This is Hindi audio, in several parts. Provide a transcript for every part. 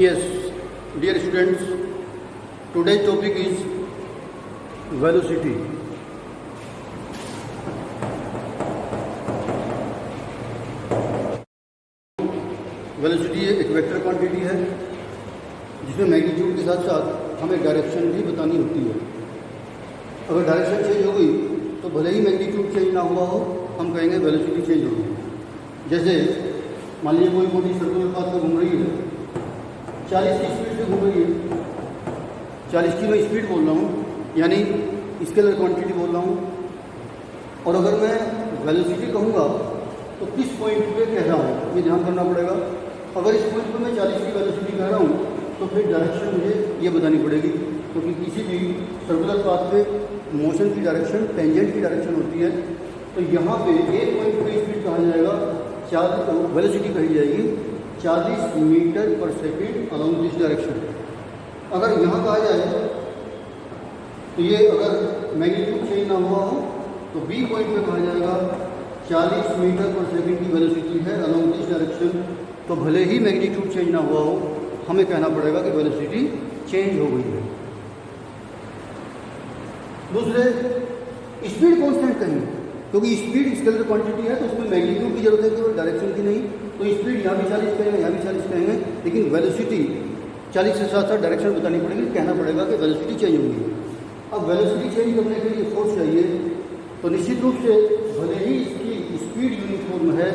Yes, dear students, today's topic is velocity. Velocity एक वेक्टर क्वांटिटी है जिसमें मैग्नीट्यूड के साथ साथ हमें डायरेक्शन भी बतानी होती है। अगर डायरेक्शन चेंज हो गई तो भले ही मैग्नीट्यूड चेंज ना हुआ हो, हम कहेंगे वेलोसिटी चेंज हो गई। जैसे मान लीजिए कोई मोटी सर्कुलर पाथ पर घूम रही है, 40 की स्पीड से घूम रही है। 40 की मैं स्पीड बोल रहा हूँ, यानी स्केलर क्वांटिटी बोल रहा हूँ। और अगर मैं वेलोसिटी कहूँगा तो किस पॉइंट पे कह रहा हूँ ये ध्यान करना पड़ेगा। अगर इस पॉइंट पर मैं 40 की वेलोसिटी कह रहा हूँ तो फिर डायरेक्शन मुझे ये बतानी पड़ेगी, क्योंकि किसी भी सर्कुलर पाथ पे मोशन की डायरेक्शन टेंजेंट की डायरेक्शन होती है। तो यहाँ पे एक पॉइंट पे स्पीड कहा जाएगा, 40 वेलोसिटी कही जाएगी 40 मीटर पर सेकेंड अलॉन्ग दिस डायरेक्शन। अगर यहाँ कहा जाए तो ये अगर मैग्नीट्यूड चेंज ना हुआ हो तो बी पॉइंट पे कहा जाएगा 40 मीटर पर सेकेंड की वेलोसिटी है अलॉन्ग दिस डायरेक्शन। तो भले ही मैग्नीट्यूड चेंज ना हुआ हो, हमें कहना पड़ेगा कि वेलोसिटी चेंज हो गई है। दूसरे, स्पीड कांस्टेंट कहेंगे, क्योंकि स्पीड स्केलर क्वांटिटी है तो उसमें मैग्नीट्यूड की जरूरत है केवल डायरेक्शन की नहीं। तो स्पीड यहाँ भी 40 कहेंगे, यहाँ भी 40 कहेंगे, लेकिन वेलोसिटी 40 के साथ साथ डायरेक्शन बतानी पड़ेगी, कहना पड़ेगा कि वेलोसिटी चेंज होगी। अब वेलोसिटी चेंज करने के लिए फोर्स चाहिए, तो निश्चित रूप से भले ही इसकी स्पीड यूनिफॉर्म है,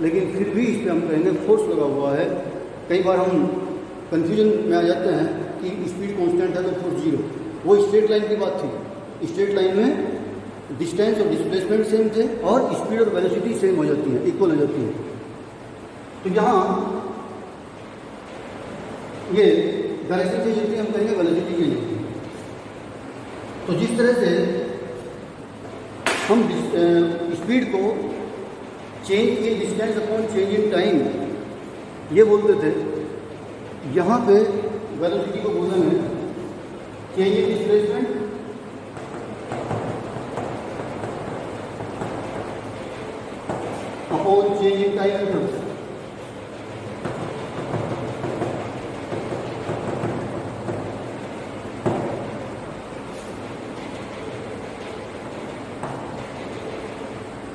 लेकिन फिर भी इस पर हम कहेंगे फोर्स लगा हुआ है। कई बार हम कन्फ्यूजन में आ जाते हैं कि स्पीड कांस्टेंट है तो फोर्स जीरो। वो स्ट्रेट लाइन की बात थी। स्ट्रेट लाइन में डिस्टेंस और डिस्प्लेसमेंट सेम थे और स्पीड और वेलोसिटी सेम हो जाती है, इक्वल हो जाती है। तो यहाँ ये डायरेक्शन चेंज होती है, हम कहेंगे वेलोसिटी चेंज होती है। तो जिस तरह से हम स्पीड को change in distance upon change in time ये बोलते थे, यहाँ पे वेलोसिटी को बोलेंगे change in displacement upon change in time interval.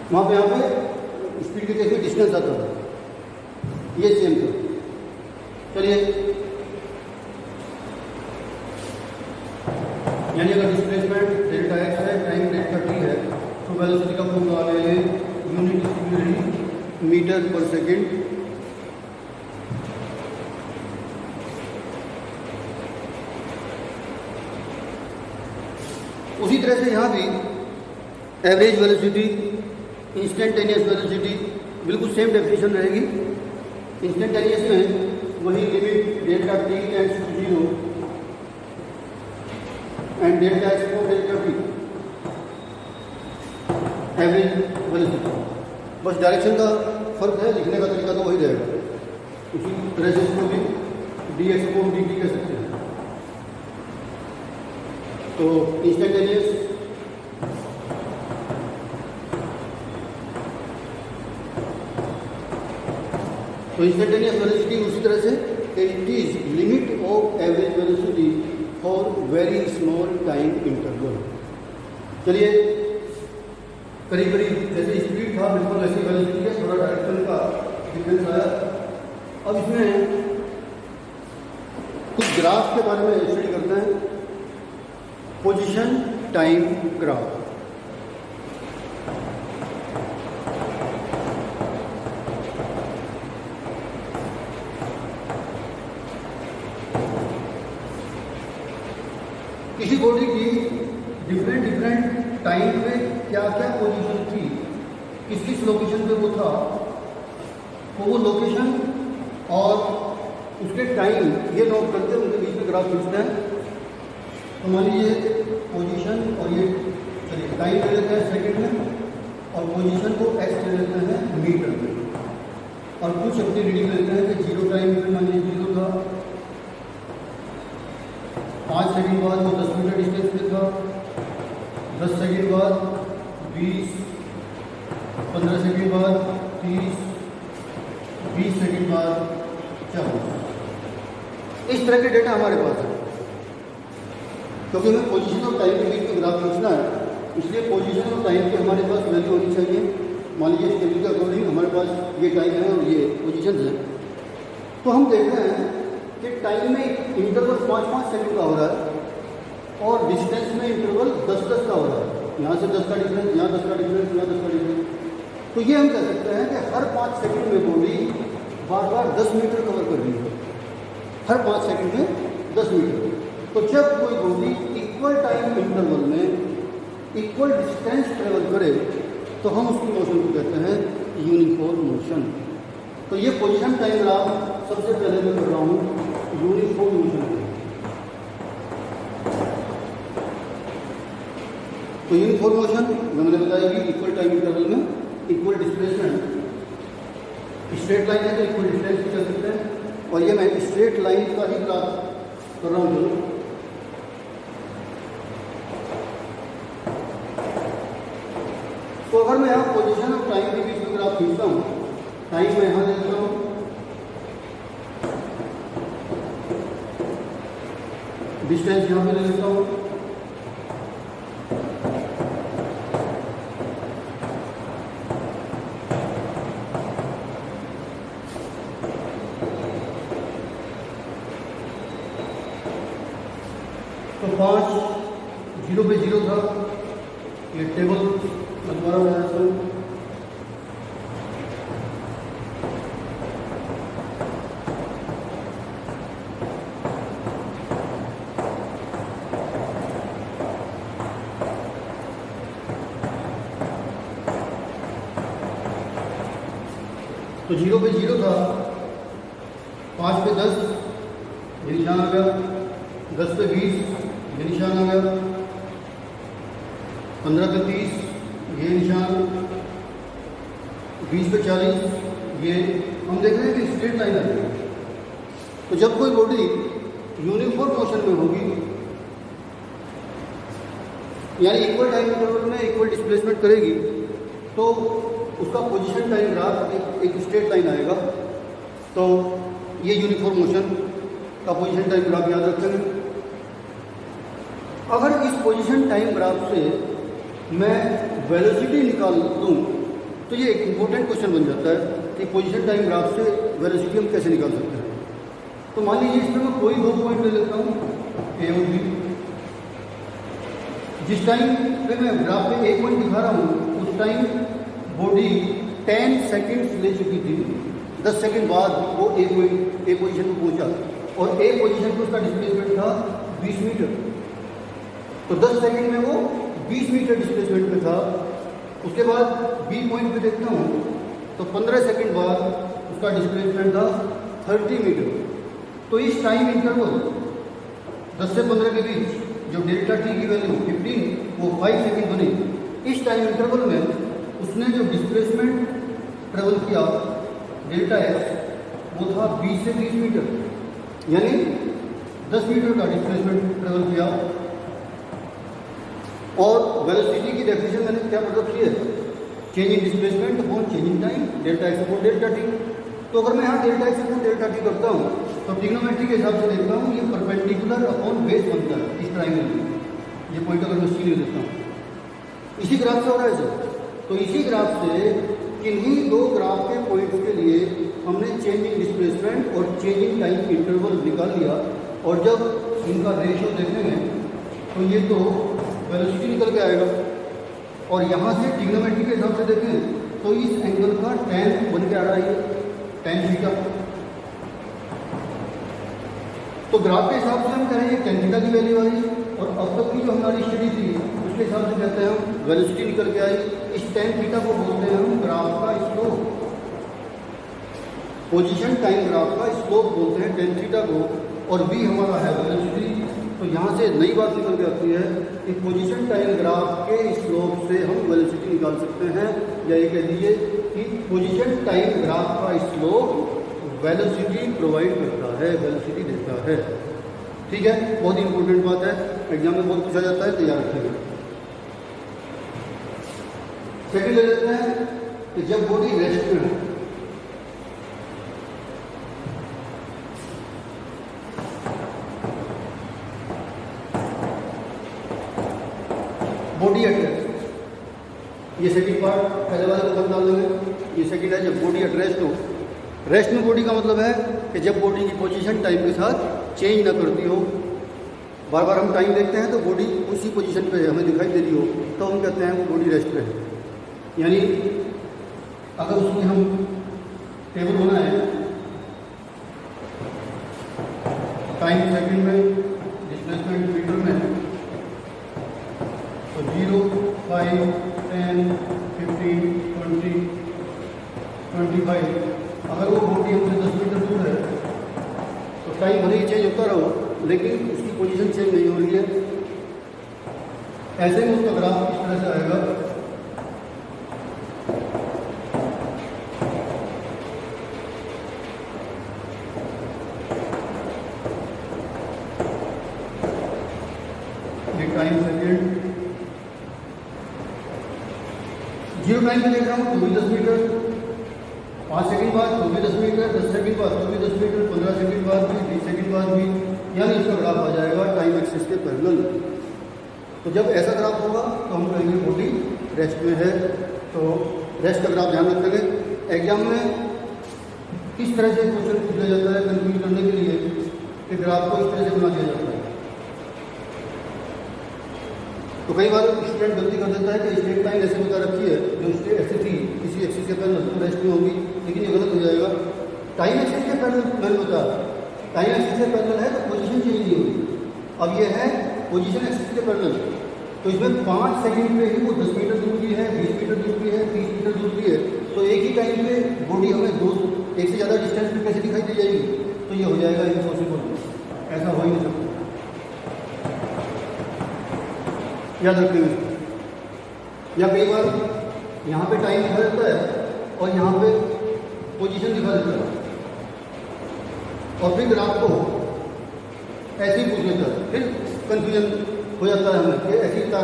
वहाँ पे यहाँ पे स्पीड के केस में डिस्टेंस आता है, ये सेम था। चलिए, यानी अगर डिस्प्लेसमेंट डेल्टा एक्स है, टाइम डेल्टा टी है, तो वेलोसिटी का फॉर्मूला आ गया है यूनिट स्पीड मीटर पर सेकेंड। उसी तरह से यहाँ भी एवरेज वेलोसिटी, इंस्टेंटेनियस वेलोसिटी बिल्कुल सेम डेफिनेशन रहेगी। इंस्टेंटेनियस में वही limit delta t tends to zero and delta x for delta t average velocity. बस डायरेक्शन का फर्क है, लिखने का तरीका तो वही रहेगा। उसी तरह से इसको भी डी एक्स को डी टी कह सकते हैं। तो इंस्टेंटेनियस तो इंस्टेंटेनियस वेलोसिटी उसी तरह से it is limit of average velocity for very small time interval. चलिए, करीब करीब जैसे स्पीड था बिल्कुल ऐसी वेलोसिटी है, थोड़ा डायरेक्शन का डिफरेंस आया। अब इसमें कुछ ग्राफ के बारे में स्टडी करते हैं। Position time graph. किसी बॉडी की डिफरेंट टाइम पे क्या क्या पोजीशन थी, किस लोकेशन पे वो था, तो वो लोकेशन और उसके टाइम ये नोट करते हैं, उनके बीच में ग्राफ खींचते हैं। तो मान लीजिए पोजीशन और ये चलिए टाइम ले लेते हैं सेकंड में और पोजीशन को एक्स ले लेते हैं मीटर में, और कुछ अपनी रीडिंग लेते हैं कि जीरो टाइम पे मान लीजिए जीरो था, 5 सेकंड बाद वो 10 मीटर डिस्टेंस पे था, 10 सेकंड बाद 20, 15 सेकंड बाद 30, 20 सेकंड बाद 40। इस तरह के डेटा हमारे पास है, क्योंकि हमें पोजीशन और टाइम के बीच में ग्राफ खींचना है, इसलिए पोजीशन और टाइम की हमारे पास वैल्यू होनी चाहिए। मान लीजिए इस टेबल के अकॉर्डिंग हमारे पास ये टाइम है और ये पोजीशन है, तो हम देख रहे हैं कि टाइम में इंटरवल 5-5 सेकंड का हो रहा है और डिस्टेंस में इंटरवल 10-10 का हो रहा है। यहाँ से 10 का डिफरेंस, यहाँ 10 का डिफरेंस, यहाँ 10 का डिफरेंस। तो ये हम कह सकते हैं कि हर 5 सेकंड में बॉडी बार बार 10 मीटर कवर कर रही है, हर 5 सेकंड में 10 मीटर। तो जब कोई बॉडी इक्वल टाइम इंटरवल में इक्वल डिस्टेंस ट्रेवल करे तो हम उसकी मोशन को कहते हैं यूनिफॉर्म मोशन। तो ये पोजीशन टाइम ग्राफ सबसे पहले मैं कर रहा हूँ यूनिफॉर्म मोशन। तो यूनिफॉर्म मोशन मैंने बताया कि इक्वल टाइम इंटरवल में इक्वल डिस्प्लेसमेंट, स्ट्रेट लाइन है तो इक्वल डिस्टेंस भी कर सकते हैं, और ये मैं स्ट्रेट लाइन का ही ग्राफ कर रहा हूँ। तो अगर मैं यहाँ पोजीशन और टाइम के बीच में ग्राफ खींचता हूँ, टाइम मैं यहाँ देता हूँ, डिस्टेंस यहाँ पे ले लेता हूँ, तो 5 0 पे 0 था, ये टेबल दोबारा बनाता हूँ। तो 0 पे 0 था, 5 पे 10 ये निशान आ गया, 10 पे 20 ये निशान आ गया, 15 पे 30 ये निशान, 20 पे 40 ये। हम देख रहे हैं कि स्ट्रेट लाइन आ रही है। तो जब कोई बॉडी यूनिफॉर्म मोशन में होगी, यानी इक्वल टाइम इंटरवल में इक्वल डिस्प्लेसमेंट करेगी, तो उसका पोजीशन टाइम ग्राफ एक स्ट्रेट लाइन आएगा। तो ये यूनिफॉर्म मोशन का पोजीशन टाइम ग्राफ याद रखेंगे। अगर इस पोजीशन टाइम ग्राफ से मैं वेलोसिटी निकाल दूँ तो ये एक इम्पोर्टेंट क्वेश्चन बन जाता है कि पोजीशन टाइम ग्राफ से वेलोसिटी हम कैसे निकाल सकते हैं। तो मान लीजिए इसमें मैं कोई 2 पॉइंट ले लेता हूँ, ए और बी। जिस टाइम पे मैं ग्राफ पे 1 पॉइंट दिखा रहा हूँ, उस टाइम बॉडी 10 सेकेंड्स ले चुकी थी। 10 सेकेंड बाद वो ए पोजीशन पर पहुँचा, और ए पोजीशन पर उसका डिस्प्लेसमेंट था 20 मीटर। तो 10 सेकेंड में वो 20 मीटर डिस्प्लेसमेंट पे था। उसके बाद बी पॉइंट पे देखता हूँ तो 15 सेकेंड बाद उसका डिस्प्लेसमेंट था 30 मीटर। तो इस टाइम इंटरवल 10 से 15 के बीच जो डेल्टा टी की वैल्यू 15 वो 5 सेकेंड बनी। इस टाइम इंटरवल में उसने जो डिस्प्लेसमेंट ट्रेवल किया डेल्टा एक्स वो था 20 से 30 मीटर, यानी 10 मीटर का डिस्प्लेसमेंट ट्रेवल किया। और वेलोसिटी की डेफिनेशन मैंने क्या मतलब की है, change in displacement upon change in time, delta x upon delta T. तो अगर मैं यहाँ delta x upon delta T करता हूँ तो ट्रिग्नोमेट्री के हिसाब से देखता हूँ ये परपेंडिकुलर अपॉन बेस बनता है इस ट्राइंगल में। ये पॉइंट अगर मैं सी ले देता हूँ, इसी ग्राफ से हो रहा है सर। तो इसी ग्राफ से किन्हीं 2 ग्राफ के पॉइंट्स के लिए हमने चेंज इन डिस्प्लेसमेंट और चेंज इन टाइम इंटरवल निकाल लिया, और जब इनका रेशियो देखेंगे तो ये तो वेलोसिटी निकल के आएगा। और यहाँ से ट्रिग्नोमेट्री के हिसाब से देखें तो इस एंगल का tan बन के आ रहा है, tan थीटा। तो ग्राफ के हिसाब से हम कह रहे हैं tan थीटा की वैल्यू आई, और अब तक की जो हमारी स्टडी थी उसके हिसाब से कहते हैं हम वेलोसिटी निकल के आई। इस tan थीटा को बोलते हैं हम ग्राफ का स्लोप, पोजीशन टाइम ग्राफ का स्लोप बोलते हैं tan थीटा को, और b हमारा है वेलोसिटी। तो यहाँ से नई बात निकल के आती है कि पोजीशन टाइम ग्राफ के स्लोप से हम वेलोसिटी निकाल सकते हैं, या ये कह दीजिए कि पोजीशन टाइम ग्राफ का स्लोप वेलोसिटी प्रोवाइड करता है, वेलोसिटी देता है। ठीक है, बहुत ही इंपॉर्टेंट बात है, एग्जाम में बहुत पूछा जाता है, तैयार रखिएगा। सेकंड ले लेते हैं कि जब बॉडी रेस्ट में है बॉडी एट रेस्ट, ये सेकंड पार्ट, पहले वाले को बंद डाल देंगे। ये सेकंड है जब बॉडी एट रेस्ट हो। रेस्ट में बॉडी का मतलब है कि जब बॉडी की पोजीशन टाइम के साथ चेंज ना करती हो। बार बार हम टाइम देखते हैं तो बॉडी उसी पोजीशन पे हमें दिखाई दे रही हो, तो हम कहते हैं वो बॉडी रेस्ट पे है। यानी अगर उसमें हम टेबल बनाए टाइम सेकंड में, डिस्प्लेसमेंट मीटर में, तो 0, 5, 10, 15, 20, 25, अगर वो बॉडी हमसे 10 मीटर दूर है तो टाइम भले ही चेंज होता रहो लेकिन उसकी पोजीशन चेंज नहीं हो रही है। ऐसे में उसका ग्राफ इस तरह से आएगा। ये टाइम सेकेंड 0 टाइम पे देख रहा हूँ तो भी 10 मीटर, 5 सेकंड बाद तो भी 10 मीटर, 10 सेकंड बाद तो भी 10 मीटर, 15 सेकंड बाद भी, 20 सेकंड बाद भी, यानी इसका ग्राफ आ जाएगा टाइम एक्सिस के पैरेलल। तो जब ऐसा ग्राफ होगा तो हम कहेंगे बॉडी रेस्ट में है। तो रेस्ट का ग्राफ ध्यान रखेंगे। एग्जाम में किस तरह से क्वेश्चन पूछा जाता है कंफ्यूज करने के लिए कि ग्राफ को इस तरह से बना दिया जाता है। तो कई बार स्टूडेंट गलती कर देता है कि स्ट्रेट लाइन ऐसे बता रखी है जो स्ट्रेट ऐसे थी किसी एक्सिस के पैरेलल तो रेस्ट में होगी, लेकिन ये गलत हो जाएगा। टाइम एक्सिस के पैरेलल मैंने बताया, टाइम एक्सिस के पैरेलल है तो पोजीशन चेंज नहीं होगी। अब ये है पोजीशन एक्सिस के पैरेलल, तो इसमें 5 सेकंड पे ही वो 10 मीटर दूर भी है, 20 मीटर दूर भी है, 30 मीटर दूर भी है। तो एक ही टाइम पे बॉडी हमें एक से ज़्यादा डिस्टेंस पे कैसे दिखाई दे जाएगी? तो ये हो जाएगा इम्पॉसिबल, ऐसा हो ही नहीं सकता। याद रखेंगे। या कई बार यहाँ पे टाइम दिखा देता है और यहाँ पे पोजीशन दिखा देता है और फिर ग्राफ को ऐसे ही पूछ लेता है, फिर कंफ्यूजन हो जाता है हमें कि ऐसे ही था,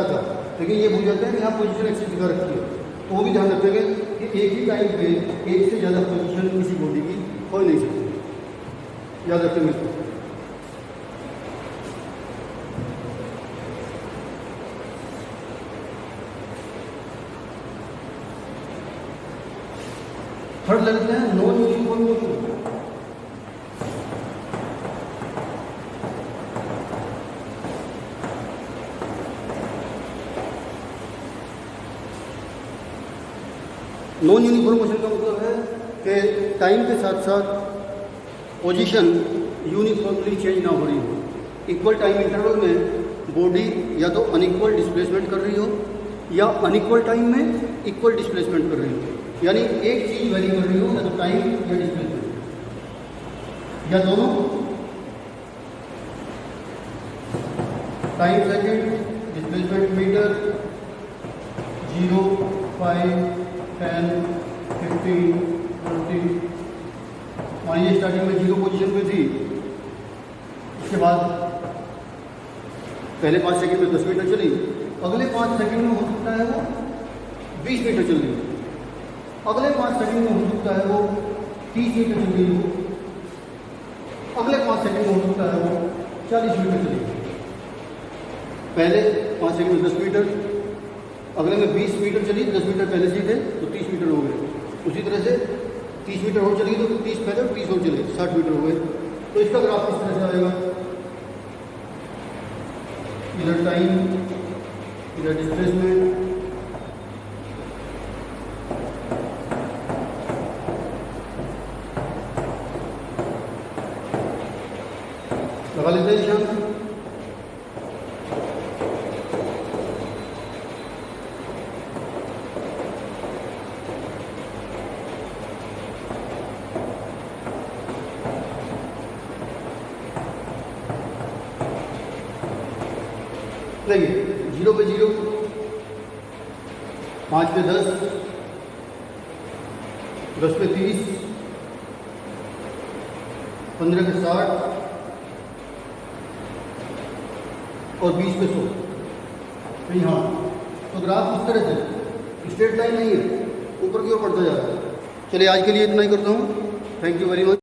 लेकिन ये भूल जाते हैं कि यहाँ पोजीशन एक्सिस दिखा रखी है। तो वो भी ध्यान रखेंगे कि एक ही टाइम पे एक से ज़्यादा पोजीशन किसी बॉडी की हो नहीं सकती। याद रखेंगे इसको। थर्ड लगते हैं non uniform motion. Non uniform motion का मतलब है कि टाइम के साथ साथ पोजीशन यूनिफॉर्मली चेंज ना हो रही हो। इक्वल टाइम इंटरवल में बॉडी या तो अनइक्वल डिस्प्लेसमेंट कर रही हो या अनइक्वल टाइम में इक्वल डिस्प्लेसमेंट कर रही हो। यानी एक चीज वेरी कर रही हो या तो टाइम या डिस्प्लेसमेंट या दोनों। Time second, displacement metre, 0, 5, 10, 15, 20। मानिए स्टार्टिंग में 0 पोजीशन पे थी, उसके बाद पहले 5 सेकंड में 10 मीटर चली, अगले 5 सेकंड में हो सकता है वो 20 मीटर चल रही हो, अगले 5 सेकंड में हो सकता है वो 30 मीटर चल रही हो, अगले 5 सेकंड में हो सकता है वो 40 मीटर चली हो। पहले 5 सेकंड में 10 मीटर, अगले में 20 मीटर चली, 10 मीटर पहले से थे तो 30 मीटर हो गए। उसी तरह से 30 मीटर और चली तो 30 पहले 20 और चले, 60 मीटर हो गए। तो इसका ग्राफ किस तरह से आएगा? इधर टाइम, इधर डिस्प्लेसमेंट, लगा लेते हैं निशान। देखिए 0 पे 0, 5 पे 10, 10 पे 30, 15 पे 60 और 20 पे 100। तो यहाँ तो ग्राफ इस तरह से स्ट्रेट लाइन नहीं है, ऊपर की ओर बढ़ता जा रहा है। चलिए आज के लिए इतना ही करता हूँ। Thank you very much.